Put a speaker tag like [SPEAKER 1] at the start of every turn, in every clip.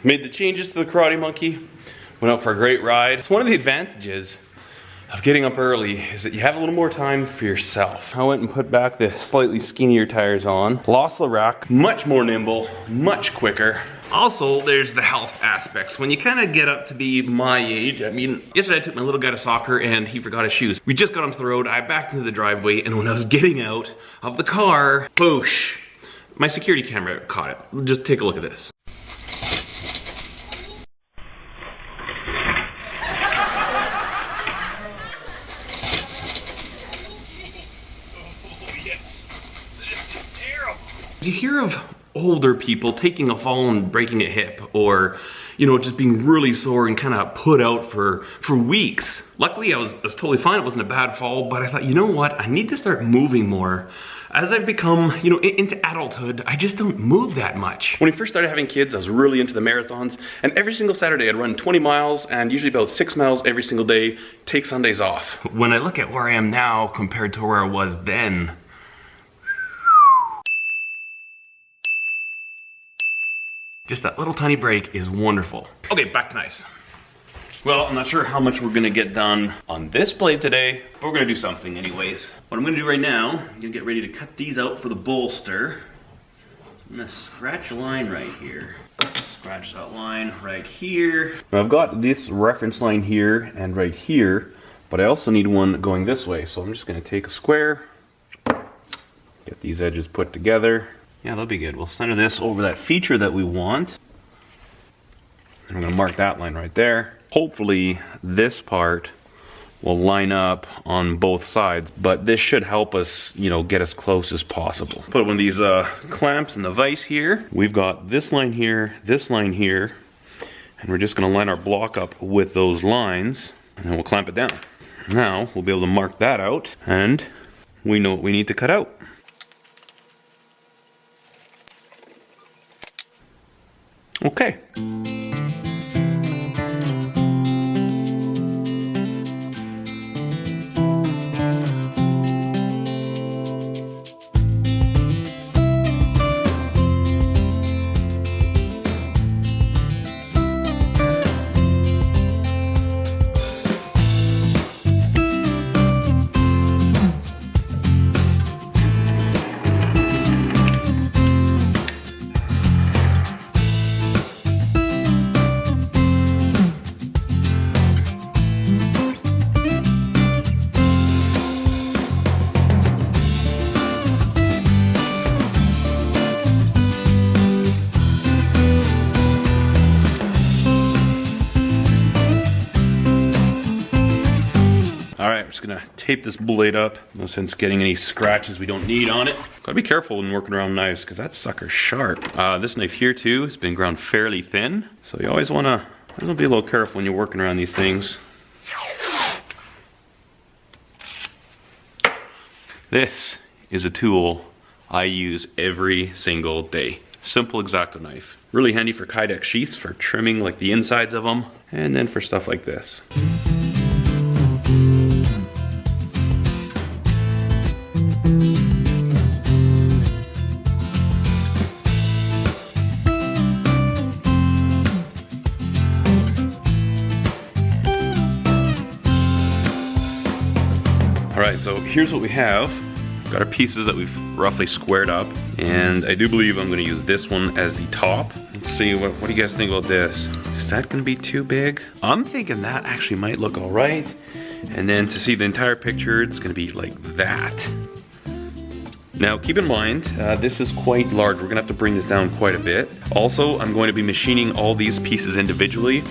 [SPEAKER 1] Made the changes to the Karate Monkey, went out for a great ride. It's one of the advantages of getting up early is that you have a little more time for yourself. I went and put back the slightly skinnier tires on. Lost the rack, much more nimble, much quicker. Also, there's the health aspects. When you kind of get up to be my age, I mean, yesterday I took my little guy to soccer and he forgot his shoes. We just got onto the road, I backed into the driveway, and when I was getting out of the car, boosh, my security camera caught it. Just take a look at this. You hear of older people taking a fall and breaking a hip, or, you know, just being really sore and kind of put out for weeks. Luckily, I was totally fine. It wasn't a bad fall, but I thought, you know what? I need to start moving more. As I've become, you know, into adulthood, I just don't move that much. When we first started having kids, I was really into the marathons, and every single Saturday I'd run 20 miles and usually about 6 miles every single day, take Sundays off. When I look at where I am now compared to where I was then, just that little tiny break is wonderful. Okay, back to knives. Well, I'm not sure how much we're gonna get done on this blade today, but we're gonna do something anyways. What I'm gonna do right now, I'm gonna get ready to cut these out for the bolster. I'm gonna scratch a line right here. Scratch that line right here. Now I've got this reference line here and right here, but I also need one going this way. So I'm just gonna take a square, get these edges put together. Yeah, that'll be good. We'll center this over that feature that we want. And I'm gonna mark that line right there. Hopefully this part will line up on both sides, but this should help us, you know, get as close as possible. Put one of these clamps in the vise here. We've got this line here, and we're just gonna line our block up with those lines, and then we'll clamp it down. Now, we'll be able to mark that out, and we know what we need to cut out. Okay. I'm just gonna tape this blade up. No sense getting any scratches we don't need on it. Gotta be careful when working around knives because that sucker's sharp. This knife here too has been ground fairly thin, so you always wanna be a little careful when you're working around these things. This is a tool I use every single day. Simple X-Acto knife. Really handy for Kydex sheaths for trimming like the insides of them, and then for stuff like this. Alright, so here's what we have. We've got our pieces that we've roughly squared up, and I do believe I'm going to use this one as the top. Let's see, what do you guys think about this? Is that going to be too big? I'm thinking that actually might look alright, and then to see the entire picture, it's going to be like that. Now keep in mind, this is quite large. We're going to have to bring this down quite a bit. Also, I'm going to be machining all these pieces individually.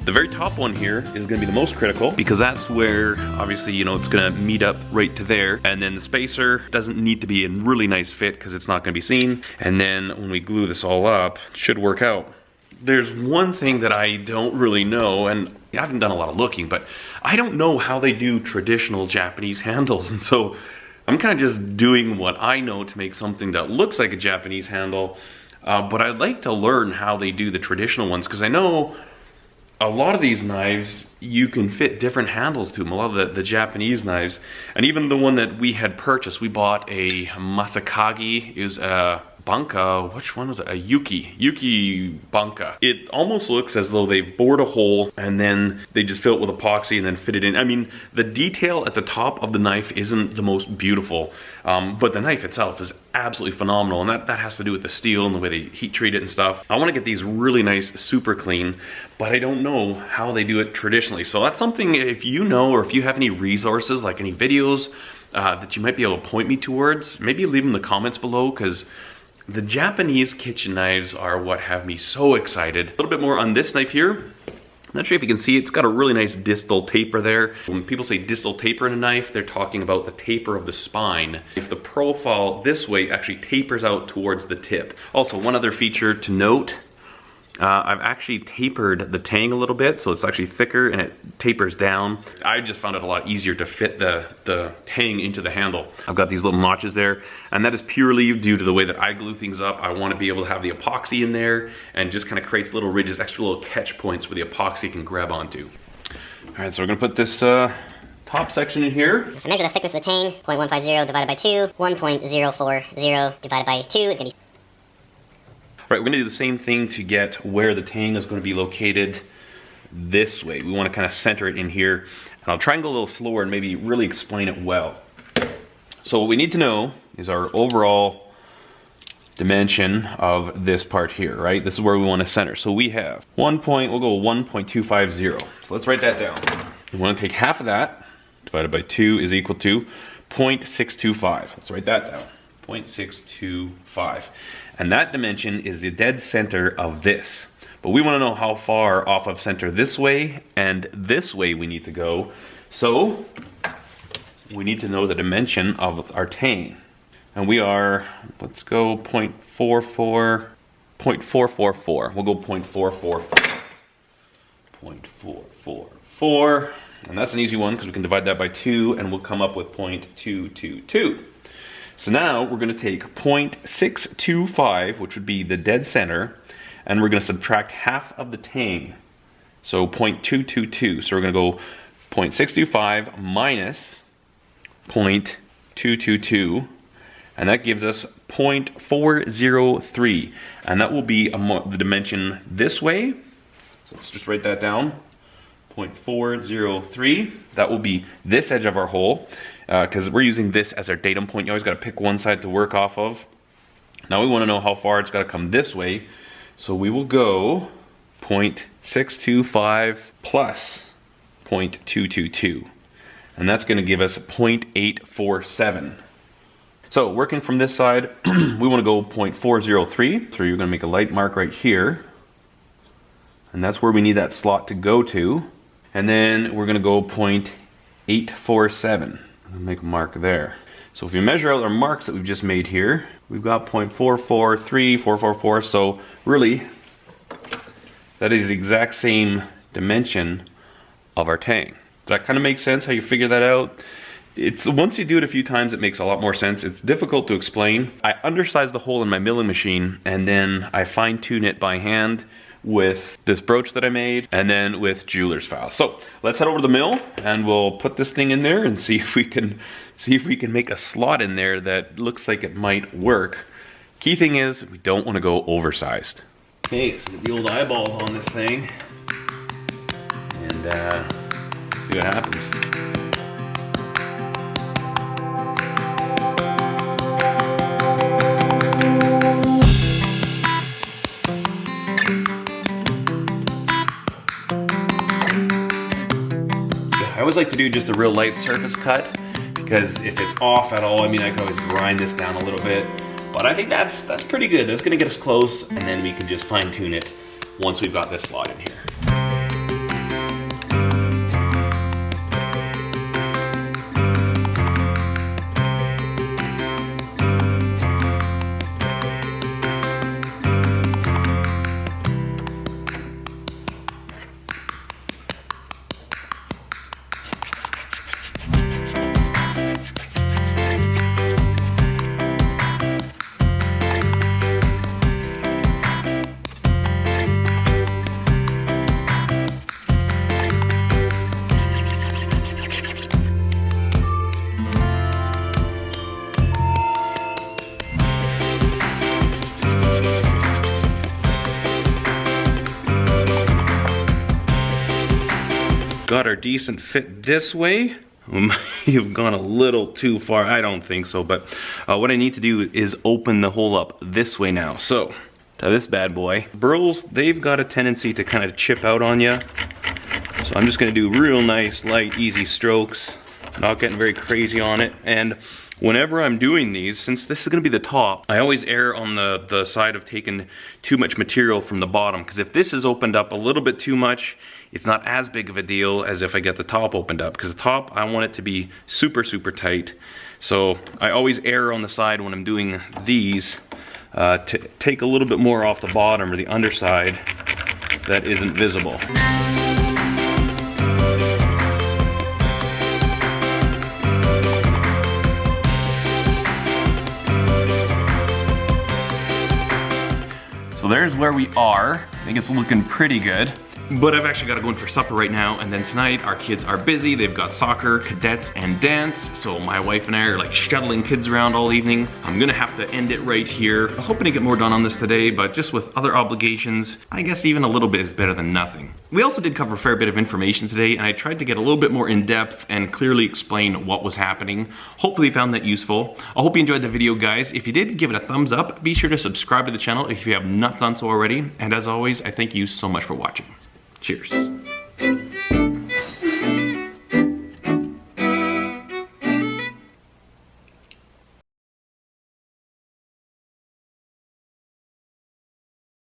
[SPEAKER 1] The very top one here is going to be the most critical because that's where, obviously, you know, it's going to meet up right to there. And then the spacer doesn't need to be a really nice fit because it's not going to be seen. And then when we glue this all up, it should work out. There's one thing that I don't really know, and I haven't done a lot of looking, but I don't know how they do traditional Japanese handles. And so I'm kind of just doing what I know to make something that looks like a Japanese handle. But I'd like to learn how they do the traditional ones because I know a lot of these knives, you can fit different handles to them, a lot of the Japanese knives. And even the one that we had purchased, we bought a Masakagi. It was a bunka. Which one was it? A Yuki bunka. It almost looks as though they bored a hole and then they just fill it with epoxy and then fit it in. I mean, the detail at the top of the knife isn't the most beautiful, but the knife itself is absolutely phenomenal, and that has to do with the steel and the way they heat treat it and stuff. I want to get these really nice, super clean, but I don't know how they do it traditionally. So that's something, if you know, or if you have any resources, like any videos that you might be able to point me towards, maybe leave them in the comments below, because the Japanese kitchen knives are what have me so excited. A little bit more on this knife here. I'm not sure if you can see, it's got a really nice distal taper there. When people say distal taper in a knife, they're talking about the taper of the spine. If the profile this way actually tapers out towards the tip. Also, one other feature to note, I've actually tapered the tang a little bit, so it's actually thicker and it tapers down. I just found it a lot easier to fit the tang into the handle. I've got these little notches there, and that is purely due to the way that I glue things up. I want to be able to have the epoxy in there, and just kind of creates little ridges, extra little catch points where the epoxy can grab onto. All right, so we're gonna put this top section in here.
[SPEAKER 2] So measure the thickness of the tang, 0.150 divided by 2, 1.040 divided by 2 is gonna be.
[SPEAKER 1] Right, we're gonna do the same thing to get where the tang is gonna be located this way. We wanna kind of center it in here. And I'll try and go a little slower and maybe really explain it well. So what we need to know is our overall dimension of this part here, right? This is where we wanna center. So we have we'll go 1.250. So let's write that down. We wanna take half of that, divided by 2 is equal to 0.625. Let's write that down, 0.625. And that dimension is the dead center of this. But we want to know how far off of center this way and this way we need to go. So we need to know the dimension of our tang. And we are, let's go 0.444. We'll go 0.444. 0.444. And that's an easy one because we can divide that by 2 and we'll come up with 0.222. So now we're going to take 0.625, which would be the dead center, and we're going to subtract half of the tang. So 0.222. So we're going to go 0.625 minus 0.222, and that gives us 0.403. And that will be the dimension this way. So let's just write that down. 0.403. That will be this edge of our hole, because we're using this as our datum point. You always got to pick one side to work off of. Now we want to know how far it's got to come this way, so we will go 0.625 plus 0.222, and that's going to give us 0.847. So working from this side, we want to go 0.403. So you're going to make a light mark right here, and that's where we need that slot to go to. And then we're going to go 0.847. Make a mark there. So if you measure out our marks that we've just made here, we've got 0.443, 444. So really, that is the exact same dimension of our tang. Does that kind of make sense how you figure that out? It's once you do it a few times, it makes a lot more sense. It's difficult to explain. I undersize the hole in my milling machine, and then I fine tune it by hand with this brooch that I made, and then with jeweler's files. So let's head over to the mill and we'll put this thing in there and see if we can make a slot in there that looks like it might work. Key thing is we don't want to go oversized. Okay, so get the old eyeballs on this thing and see what happens. I always like to do just a real light surface cut, because if it's off at all, I mean, I can always grind this down a little bit, but I think that's pretty good. That's gonna get us close, and then we can just fine tune it once we've got this slot in here. got our decent fit this way. We might have gone a little too far. I don't think so, but what I need to do is open the hole up this way now. So, to this bad boy. Burls, they've got a tendency to kind of chip out on you. So I'm just gonna do real nice, light, easy strokes. Not getting very crazy on it. And whenever I'm doing these, since this is gonna be the top, I always err on the side of taking too much material from the bottom, because if this is opened up a little bit too much, it's not as big of a deal as if I get the top opened up, because the top, I want it to be super, super tight. So I always err on the side when I'm doing these to take a little bit more off the bottom or the underside that isn't visible. So there's where we are. I think it's looking pretty good. But I've actually got to go in for supper right now, and then tonight our kids are busy. They've got soccer, cadets, and dance. So my wife and I are like shuttling kids around all evening. I'm gonna have to end it right here. I was hoping to get more done on this today, but just with other obligations, I guess even a little bit is better than nothing. We also did cover a fair bit of information today, and I tried to get a little bit more in depth and clearly explain what was happening. Hopefully you found that useful. I hope you enjoyed the video, guys. If you did, give it a thumbs up. Be sure to subscribe to the channel if you have not done so already. And as always, I thank you so much for watching. Cheers.